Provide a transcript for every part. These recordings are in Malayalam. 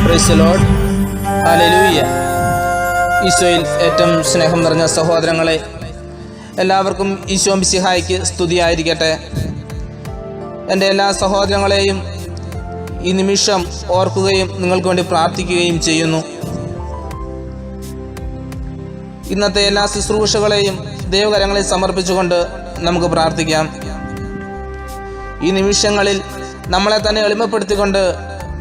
Praise the Lord. ഹല്ലേലൂയ. ഈശോയിൽ ഏറ്റവും സ്നേഹം നിറഞ്ഞ സഹോദരങ്ങളെ, എല്ലാവർക്കും ഈശോ മിശിഹായ്ക്ക് സ്തുതിയായിരിക്കട്ടെ. എൻ്റെ എല്ലാ സഹോദരങ്ങളെയും ഈ നിമിഷം ഓർക്കുകയും നിങ്ങൾക്ക് വേണ്ടി പ്രാർത്ഥിക്കുകയും ചെയ്യുന്നു. ഇന്നത്തെ എല്ലാ ശുശ്രൂഷകളെയും ദൈവകരങ്ങളിൽ സമർപ്പിച്ചുകൊണ്ട് നമുക്ക് പ്രാർത്ഥിക്കാം. ഈ നിമിഷങ്ങളിൽ നമ്മളെ തന്നെ എളിമപ്പെടുത്തിക്കൊണ്ട്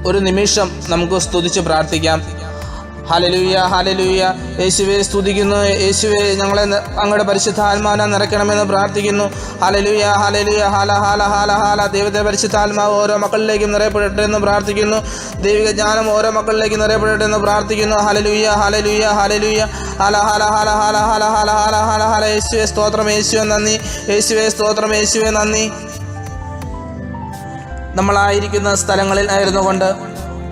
ഒരു നിമിഷം നമുക്ക് സ്തുതിച്ച് പ്രാർത്ഥിക്കാം. Hallelujah, hallelujah. യേശുവെ സ്തുതിക്കുന്നു. യേശുവെ ഞങ്ങളെ അങ്ങയുടെ പരിശുദ്ധാത്മാവിനെ നിറയ്ക്കണമെന്ന് പ്രാർത്ഥിക്കുന്നു. Hallelujah, hallelujah. ഹാല ഹാല ഹാല ഹാല. ദൈവത്തെ പരിശുദ്ധാത്മാവ് ഓരോ മക്കളിലേക്കും നിറയപ്പെടട്ടെ എന്ന് പ്രാർത്ഥിക്കുന്നു. ദൈവിക ജ്ഞാനം ഓരോ മക്കളിലേക്കും നിറയപ്പെടട്ടെ എന്ന് പ്രാർത്ഥിക്കുന്നു. Hallelujah, hallelujah, hallelujah. ഹാല ഹാല ഹാല ഹാല ഹാല ഹാല ഹാല ഹാല ഹാല. യേശുവെ സ്തോത്രം, യേശുവെ നന്ദി. യേശുവെ സ്തോത്രം, യേശുവെ നന്ദി. നമ്മളായിരിക്കുന്ന സ്ഥലങ്ങളിൽ ആയിരുന്നു കൊണ്ട്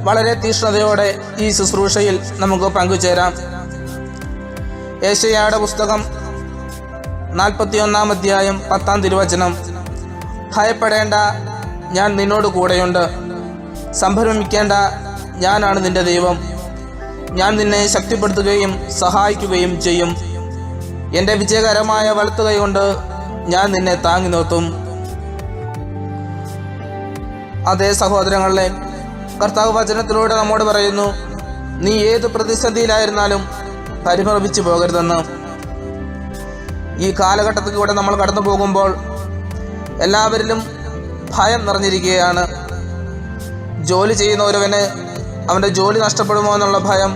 വളരെ തീക്ഷ്ണതയോടെ ഈ ശുശ്രൂഷയിൽ നമുക്ക് പങ്കുചേരാം. യെശയ്യായുടെ പുസ്തകം 41 അധ്യായം 10 തിരുവചനം. ഭയപ്പെടേണ്ട, ഞാൻ നിന്നോട് കൂടെയുണ്ട്. സംഭ്രമിക്കേണ്ട, ഞാനാണ് നിന്റെ ദൈവം. ഞാൻ നിന്നെ ശക്തിപ്പെടുത്തുകയും സഹായിക്കുകയും ചെയ്യും. എൻ്റെ വിജയകരമായ വലത്തുകൈ കൊണ്ട് ഞാൻ നിന്നെ താങ്ങി നിർത്തും. അതേ സഹോദരങ്ങളെ, കർത്താവ് വചനത്തിലൂടെ നമ്മോട് പറയുന്നു, നീ ഏത് പ്രതിസന്ധിയിലായിരുന്നാലും പരിഭ്രമിച്ചു പോകരുതെന്ന്. ഈ കാലഘട്ടത്തിലൂടെ നമ്മൾ കടന്നു പോകുമ്പോൾ എല്ലാവരിലും ഭയം നിറഞ്ഞിരിക്കുകയാണ്. ജോലി ചെയ്യുന്ന ഒരുവന് അവൻ്റെ ജോലി നഷ്ടപ്പെടുമോ എന്നുള്ള ഭയം,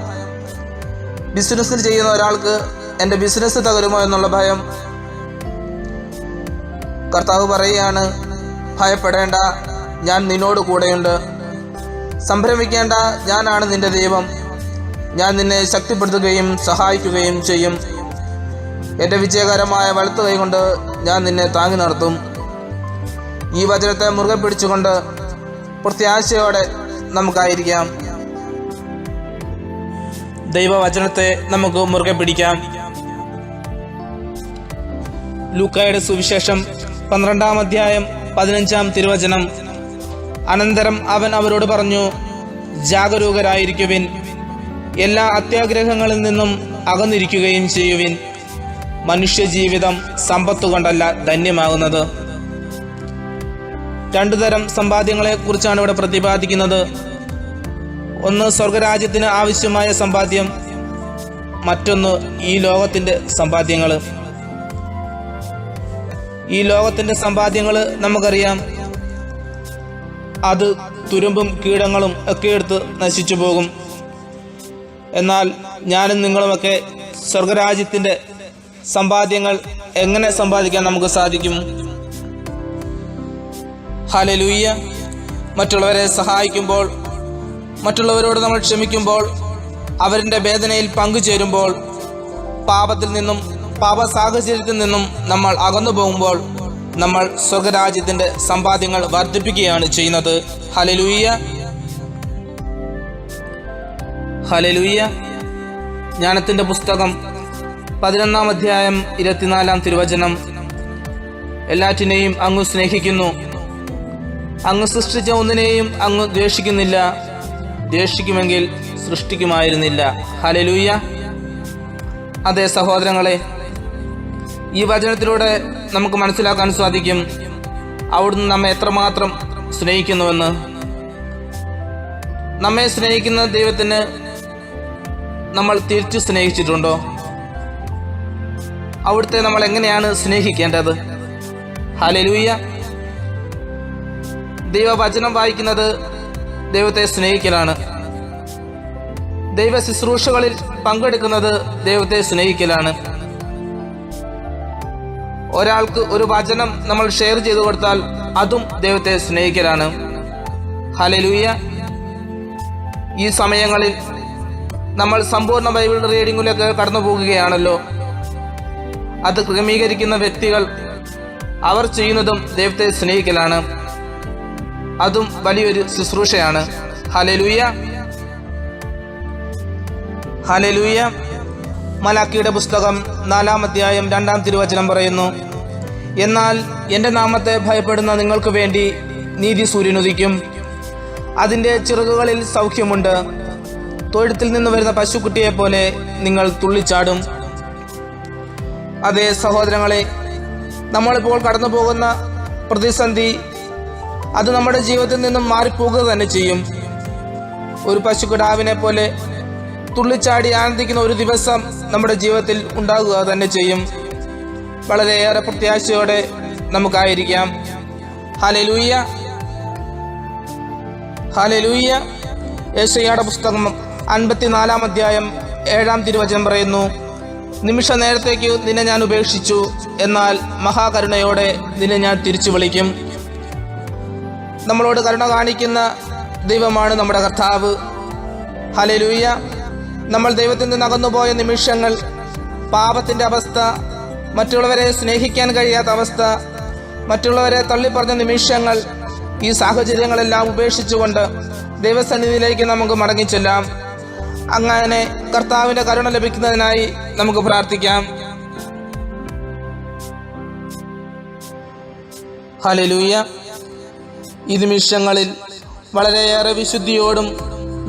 ബിസിനസ്സിൽ ചെയ്യുന്ന ഒരാൾക്ക് എൻ്റെ ബിസിനസ് തകരുമോ എന്നുള്ള ഭയം. കർത്താവ് പറയുകയാണ്, ഭയപ്പെടേണ്ട, ഞാൻ നിന്നോട് കൂടെയുണ്ട്. സംഭ്രമിക്കേണ്ട, ഞാനാണ് നിന്റെ ദൈവം. ഞാൻ നിന്നെ ശക്തിപ്പെടുത്തുകയും സഹായിക്കുകയും ചെയ്യും. എൻ്റെ വിജയകരമായ വലത്തുകൈ കൊണ്ട് ഞാൻ നിന്നെ താങ്ങി നിർത്തും. ഈ വചനത്തെ മുറുകെ പിടിച്ചുകൊണ്ട് പ്രത്യാശയോടെ നമുക്കായിരിക്കാം. ദൈവവചനത്തെ നമുക്ക് മുറുകെ പിടിക്കാം. ലൂക്കായുടെ സുവിശേഷം 12 അധ്യായം 15 തിരുവചനം. അനന്തരം അവൻ അവരോട് പറഞ്ഞു, ജാഗരൂകരായിരിക്കുവിൻ, എല്ലാ അത്യാഗ്രഹങ്ങളിൽ നിന്നും അകന്നിരിക്കുകയും ചെയ്യുവിൻ. മനുഷ്യജീവിതം സമ്പത്ത് കൊണ്ടല്ല ധന്യമാകുന്നത്. 2 തരം സമ്പാദ്യങ്ങളെ കുറിച്ചാണ് ഇവിടെ പ്രതിപാദിക്കുന്നത്. ഒന്ന് സ്വർഗരാജ്യത്തിന് ആവശ്യമായ സമ്പാദ്യം, മറ്റൊന്ന് ഈ ലോകത്തിൻ്റെ സമ്പാദ്യങ്ങൾ. ഈ ലോകത്തിൻ്റെ സമ്പാദ്യങ്ങൾ നമുക്കറിയാം, അത് തുരുമ്പും കീടങ്ങളും ഒക്കെ എടുത്ത് നശിച്ചു പോകും. എന്നാൽ ഞാനും നിങ്ങളുമൊക്കെ സ്വർഗരാജ്യത്തിൻ്റെ സമ്പാദ്യങ്ങൾ എങ്ങനെ സമ്പാദിക്കാൻ നമുക്ക് സാധിക്കും? ഹല്ലേലൂയ. മറ്റുള്ളവരെ സഹായിക്കുമ്പോൾ, മറ്റുള്ളവരോട് നമ്മൾ ക്ഷമിക്കുമ്പോൾ, അവരുടെ വേദനയിൽ പങ്കുചേരുമ്പോൾ, പാപത്തിൽ നിന്നും പാപ സാഹചര്യത്തിൽ നിന്നും നമ്മൾ അകന്നു പോകുമ്പോൾ നമ്മൾ സ്വർഗരാജ്യത്തിൻ്റെ സമ്പാദ്യങ്ങൾ വർദ്ധിപ്പിക്കുകയാണ് ചെയ്യുന്നത്. Hallelujah, hallelujah. ജ്ഞാനത്തിൻ്റെ പുസ്തകം 11 അധ്യായം 24 തിരുവചനം. എല്ലാറ്റിനെയും അങ്ങ് സ്നേഹിക്കുന്നു. അങ്ങ് സൃഷ്ടിച്ച ഒന്നിനെയും അങ്ങ് ദ്വേഷിക്കുന്നില്ല. ദ്വേഷിക്കുമെങ്കിൽ സൃഷ്ടിക്കുമായിരുന്നില്ല. ഹല്ലേലൂയ. അതേ സഹോദരങ്ങളെ, ഈ വചനത്തിലൂടെ നമുക്ക് മനസ്സിലാക്കാൻ സാധിക്കും അവിടുന്ന് നമ്മെ എത്രമാത്രം സ്നേഹിക്കുന്നുവെന്ന്. നമ്മെ സ്നേഹിക്കുന്ന ദൈവത്തിന് നമ്മൾ തിരിച്ചു സ്നേഹിച്ചിട്ടുണ്ടോ? അവിടുത്തെ നമ്മൾ എങ്ങനെയാണ് സ്നേഹിക്കേണ്ടത്? ഹല്ലേലൂയ. ദൈവവചനം വായിക്കുന്നത് ദൈവത്തെ സ്നേഹിക്കലാണ്. ദൈവ ശുശ്രൂഷകളിൽ പങ്കെടുക്കുന്നത് ദൈവത്തെ സ്നേഹിക്കലാണ്. ഒരാൾക്ക് ഒരു വചനം നമ്മൾ ഷെയർ ചെയ്തു കൊടുത്താൽ അതും ദൈവത്തെ സ്നേഹിക്കലാണ്. ഹല്ലേലൂയ. ഈ സമയങ്ങളിൽ നമ്മൾ സമ്പൂർണ്ണ ബൈബിൾ റീഡിങ്ങിലേക്ക് കടന്നു പോകുകയാണല്ലോ. അത് ക്രമീകരിക്കുന്ന വ്യക്തികൾ അവർ ചെയ്യുന്നതും ദൈവത്തെ സ്നേഹിക്കലാണ്. അതും വലിയൊരു ശുശ്രൂഷയാണ്. Hallelujah, hallelujah. മലാക്കിയുടെ പുസ്തകം 4 അധ്യായം 2 തിരുവചനം പറയുന്നു, എന്നാൽ എൻ്റെ നാമത്തെ ഭയപ്പെടുന്ന നിങ്ങൾക്ക് വേണ്ടി നീതി സൂര്യനുദിക്കും. അതിൻ്റെ ചിറകുകളിൽ സൗഖ്യമുണ്ട്. തൊഴുത്തിൽ നിന്ന് വരുന്ന പശുക്കുട്ടിയെ പോലെ നിങ്ങൾ തുള്ളിച്ചാടും. അതേ സഹോദരങ്ങളെ, നമ്മളിപ്പോൾ കടന്നു പോകുന്ന പ്രതിസന്ധി അത് നമ്മുടെ ജീവിതത്തിൽ നിന്നും മാറിപ്പോകുക തന്നെ ചെയ്യും. ഒരു പശുക്കിടാവിനെ പോലെ തുള്ളിച്ചാടി ആനന്ദിക്കുന്ന ഒരു ദിവസം നമ്മുടെ ജീവിതത്തിൽ ഉണ്ടാകുക തന്നെ ചെയ്യും. വളരെയേറെ പ്രത്യാശയോടെ നമുക്കായിരിക്കാം. Hallelujah, hallelujah. യെശയ്യായുടെ പുസ്തകം 54 അധ്യായം 7 തിരുവചനം പറയുന്നു, നിമിഷ നേരത്തേക്ക് നിന്നെ ഞാൻ ഉപേക്ഷിച്ചു, എന്നാൽ മഹാകരുണയോടെ നിന്നെ ഞാൻ തിരിച്ചു വിളിക്കും. നമ്മളോട് കരുണ കാണിക്കുന്ന ദൈവമാണ് നമ്മുടെ കർത്താവ്. ഹല്ലേലൂയ. നമ്മൾ ദൈവത്തിൽ നിന്ന് അകന്നുപോയ നിമിഷങ്ങൾ, പാപത്തിൻ്റെ അവസ്ഥ, മറ്റുള്ളവരെ സ്നേഹിക്കാൻ കഴിയാത്ത അവസ്ഥ, മറ്റുള്ളവരെ തള്ളിപ്പറഞ്ഞ നിമിഷങ്ങൾ, ഈ സാഹചര്യങ്ങളെല്ലാം ഉപേക്ഷിച്ചുകൊണ്ട് ദൈവസന്നിധിയിലേക്ക് നമുക്ക് മടങ്ങിച്ചെല്ലാം. അങ്ങനെ കർത്താവിൻ്റെ കരുണ ലഭിക്കുന്നതിനായി നമുക്ക് പ്രാർത്ഥിക്കാം. ഹല്ലേലൂയ. ഈ നിമിഷങ്ങളിൽ വളരെയേറെ വിശുദ്ധിയോടും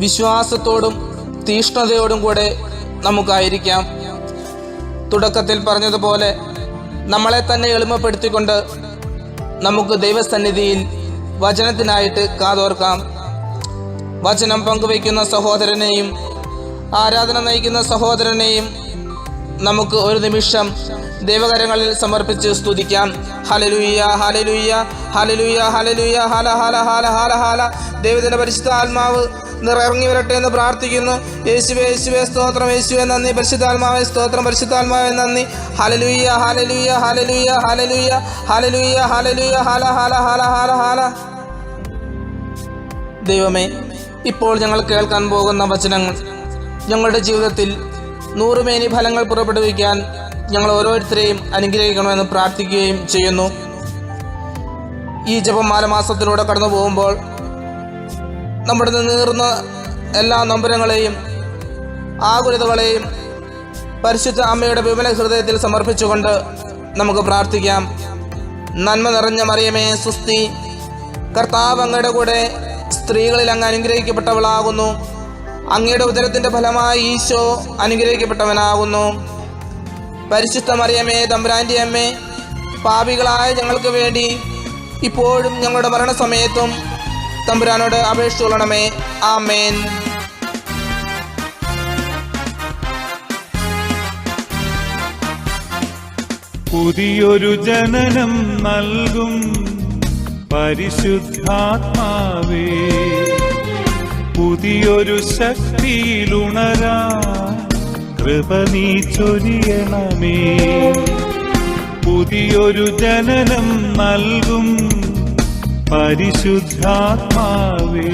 വിശ്വാസത്തോടും തീഷ്ണതയോടും കൂടെ നമുക്കായിരിക്കാം. തുടക്കത്തിൽ പറഞ്ഞതുപോലെ നമ്മളെ തന്നെ എളിമപ്പെടുത്തിക്കൊണ്ട് നമുക്ക് ദൈവസന്നിധിയിൽ വചനത്തിനായിട്ട് കാതോർക്കാം. വചനം പങ്കുവയ്ക്കുന്ന സഹോദരനെയും ആരാധന നയിക്കുന്ന സഹോദരനെയും നമുക്ക് ഒരു നിമിഷം ദൈവകരങ്ങളിൽ സമർപ്പിച്ച് സ്തുതിക്കാം. Hallelujah, hallelujah, hallelujah, hallelujah, Hala Hala Hala Hala Hala. ദൈവത്തിന്റെ പരിശുദ്ധ ആത്മാവ് ഇറങ്ങി വരട്ടെ എന്ന് പ്രാർത്ഥിക്കുന്നു. യേശുവേ, യേശുവേ സ്തോത്രം, യേശുവേ നന്ദി, പരിശുദ്ധാത്മാവേ സ്തോത്രം, പരിശുദ്ധാത്മാവേ നന്ദി. Hallelujah, hallelujah, hallelujah, hallelujah, hallelujah, hallelujah, Hala Hala Hala Hala Hala. ദൈവമേ, ഇപ്പോൾ ഞങ്ങൾ കേൾക്കാൻ പോകുന്ന വചനങ്ങൾ ഞങ്ങളുടെ ജീവിതത്തിൽ 100 മേനി ഫലങ്ങൾ പുറപ്പെടുവിക്കാൻ ഞങ്ങൾ ഓരോരുത്തരെയും അനുഗ്രഹിക്കണമെന്ന് പ്രാർത്ഥിക്കുകയും ചെയ്യുന്നു. ഈ ജപമാല മാസത്തിലൂടെ കടന്നു പോകുമ്പോൾ നമ്മുടെ നീറുന്ന എല്ലാ നൊമ്പരങ്ങളെയും ആകുലതകളെയും പരിശുദ്ധ അമ്മയുടെ വിമല ഹൃദയത്തിൽ സമർപ്പിച്ചുകൊണ്ട് നമുക്ക് പ്രാർത്ഥിക്കാം. നന്മ നിറഞ്ഞ മറിയമേ സുസ്തി, കർത്താവ് അങ്ങയുടെ കൂടെ സ്ത്രീകളിൽ അങ്ങ് അനുഗ്രഹിക്കപ്പെട്ടവളാകുന്നു. അങ്ങയുടെ ഉദരത്തിന്റെ ഫലമായി ഈശോ അനുഗ്രഹിക്കപ്പെട്ടവനാകുന്നു. പരിശുദ്ധ മറിയമേ തമ്പുരാന്റെ അമ്മേ, പാപികളായ ഞങ്ങൾക്ക് വേണ്ടി ഇപ്പോഴും ഞങ്ങളുടെ മരണസമയത്തും തമ്പുരാനോട് അപേക്ഷിച്ചുകൊള്ളണമേ. ആമേൻ. പുതിയൊരു ജനനം നൽകും പരിശുദ്ധാത്മാവേ, പുതിയൊരു ശക്തിയിലുണരാൻ കൃപ നീ ചൊരിയണമേ. പുതിയൊരു ജനനം നൽകും പരിശുദ്ധാത്മാവേ,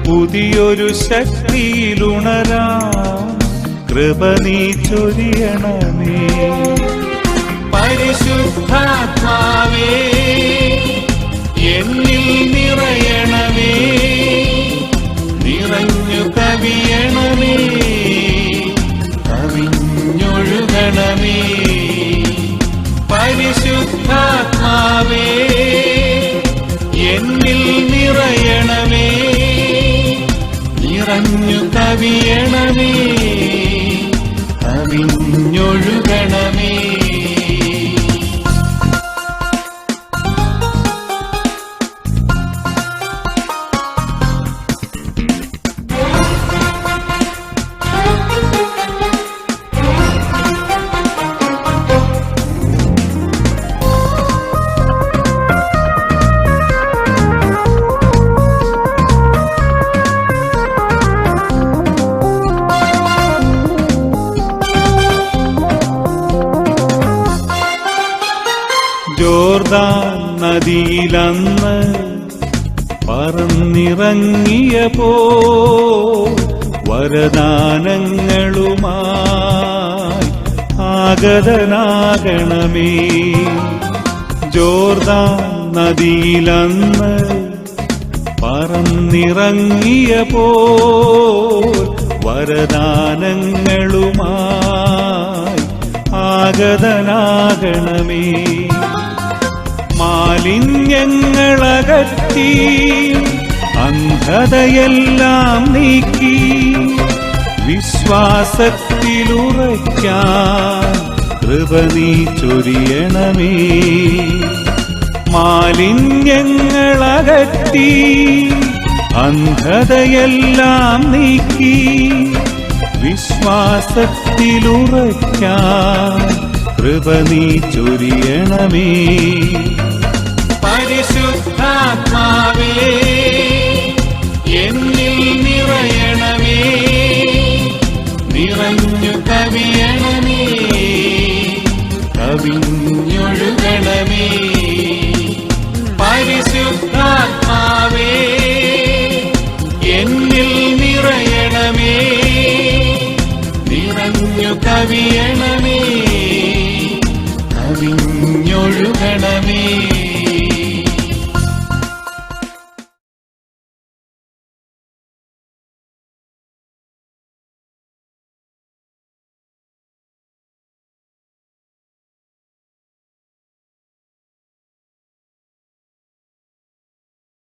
പുതിയൊരു ശക്തിയിലുണരാൻ കൃപ നീ ചൊരിയണമേ. പരിശുദ്ധാത്മാവേ എന്നിൽ നിറയണമേ, നിറഞ്ഞു കവിയണമേ, കവിഞ്ഞൊഴുകണമേ. പരിശുദ്ധാത്മാവേ എന്നിൽ നിറയണമേ, നിറഞ്ഞു കവിയണമേ, കവിഞ്ഞൊഴുകണമേ. ജോർദാൻ നദിയിലന്ന് പറന്നിറങ്ങിയപ്പോ വരദാനങ്ങളുമായി ആഗതനാകണമേ. ജോർദാൻ നദിയിലന്ന് പറന്നിറങ്ങിയപ്പോ വരദാനങ്ങളുമായി ആഗതനാകണമേ. മാലിന്യങ്ങളകറ്റി അന്ധതയെല്ലാം നീക്കി വിശ്വാസത്തിലുറയ്ക്കാൻ കൃപ നീ ചൊരിയണമേ. മാലിന്യങ്ങളകറ്റി അന്ധതയെല്ലാം നീക്കി വിശ്വാസത്തിലുറയ്ക്കാൻ കൃപ നീ ചൊരിയണമേ. പരിശുദ്ധാത്മാവേ എന്നിൽ നിറയണമേ, നിറഞ്ഞു കവിയണമേ, കവിഞ്ഞൊഴുകണമേ. പരിശുദ്ധാത്മാവേ എന്നിൽ നിറയണമേ, നിറഞ്ഞു കവിയണമേ,